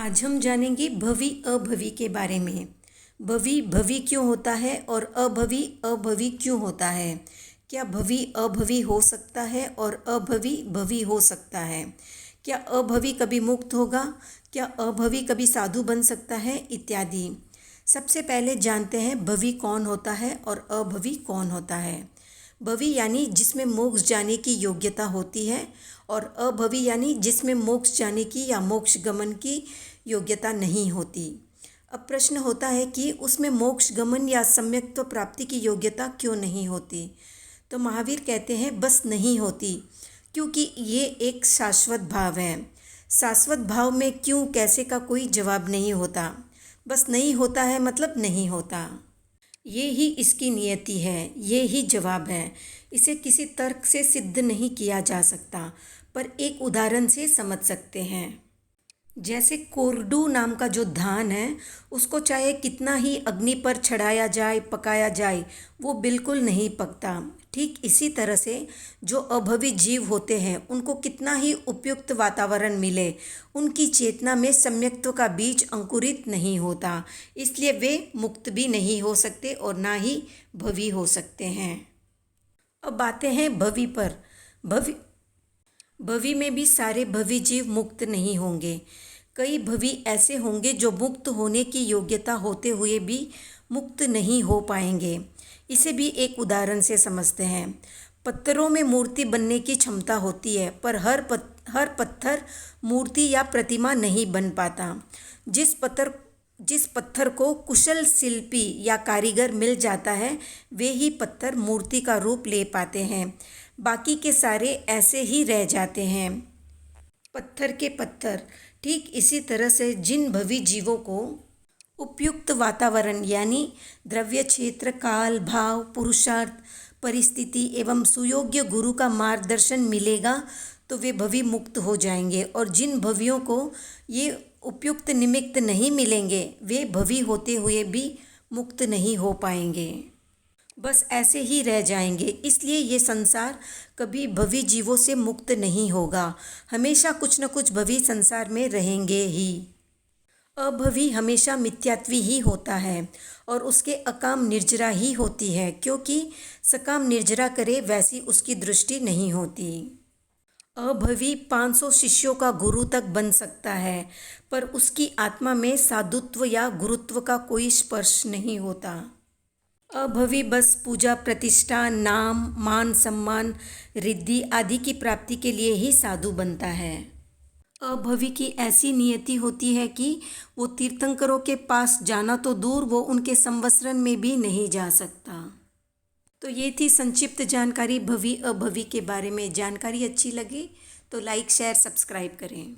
आज हम जानेंगे भवि अभवि के बारे में। भवि भवि क्यों होता है और अभवि अभवि क्यों होता है। क्या भवि अभवि हो सकता है और अभवि भवि हो सकता है। क्या अभवि कभी मुक्त होगा, क्या अभवि कभी साधु बन सकता है, इत्यादि। सबसे पहले जानते हैं भवि कौन होता है और अभवि कौन होता है। भवि यानी जिसमें मोक्ष जाने की योग्यता होती है और अभवि यानी जिसमें मोक्ष जाने की या मोक्ष गमन की योग्यता नहीं होती। अब प्रश्न होता है कि उसमें मोक्ष गमन या सम्यक्त्व प्राप्ति की योग्यता क्यों नहीं होती। तो महावीर कहते हैं बस नहीं होती, क्योंकि ये एक शाश्वत भाव है। शाश्वत भाव में क्यों कैसे का कोई जवाब नहीं होता, बस नहीं होता है मतलब नहीं होता। ये ही इसकी नियति है, ये ही जवाब है। इसे किसी तर्क से सिद्ध नहीं किया जा सकता, पर एक उदाहरण से समझ सकते हैं। जैसे कोरडू नाम का जो धान है, उसको चाहे कितना ही अग्नि पर चढ़ाया जाए, पकाया जाए, वो बिल्कुल नहीं पकता। ठीक इसी तरह से जो अभवी जीव होते हैं, उनको कितना ही उपयुक्त वातावरण मिले, उनकी चेतना में सम्यक्त्व का बीज अंकुरित नहीं होता। इसलिए वे मुक्त भी नहीं हो सकते और ना ही भवी हो सकते हैं। अब आते हैं भवी पर। भवी में भी सारे भवी जीव मुक्त नहीं होंगे। कई भवी ऐसे होंगे जो मुक्त होने की योग्यता होते हुए भी मुक्त नहीं हो पाएंगे। इसे भी एक उदाहरण से समझते हैं। पत्थरों में मूर्ति बनने की क्षमता होती है, पर हर पत्थर मूर्ति या प्रतिमा नहीं बन पाता। जिस पत्थर को कुशल शिल्पी या कारीगर मिल जाता है, वे ही पत्थर मूर्ति का रूप ले पाते हैं। बाकी के सारे ऐसे ही रह जाते हैं, पत्थर के पत्थर। ठीक इसी तरह से जिन भवी जीवों को उपयुक्त वातावरण यानी द्रव्य क्षेत्र, काल, भाव, पुरुषार्थ, परिस्थिति एवं सुयोग्य गुरु का मार्गदर्शन मिलेगा, तो वे भवी मुक्त हो जाएंगे। और जिन भवियों को ये उपयुक्त निमित्त नहीं मिलेंगे, वे भवी होते हुए भी मुक्त नहीं हो पाएंगे, बस ऐसे ही रह जाएंगे। इसलिए ये संसार कभी भवी जीवों से मुक्त नहीं होगा। हमेशा कुछ न कुछ भवी संसार में रहेंगे ही। अभवी हमेशा मिथ्यात्वी ही होता है और उसके अकाम निर्जरा ही होती है, क्योंकि सकाम निर्जरा करे वैसी उसकी दृष्टि नहीं होती। अभवी 500 शिष्यों का गुरु तक बन सकता है, पर उसकी आत्मा में साधुत्व या गुरुत्व का कोई स्पर्श नहीं होता। अभवी बस पूजा, प्रतिष्ठा, नाम, मान, सम्मान, रिद्धि आदि की प्राप्ति के लिए ही साधु बनता है। अभवी की ऐसी नियति होती है कि वो तीर्थंकरों के पास जाना तो दूर, वो उनके संवत्सरण में भी नहीं जा सकता। तो ये थी संक्षिप्त जानकारी भवी अभवी के बारे में। जानकारी अच्छी लगी तो लाइक, शेयर, सब्सक्राइब करें।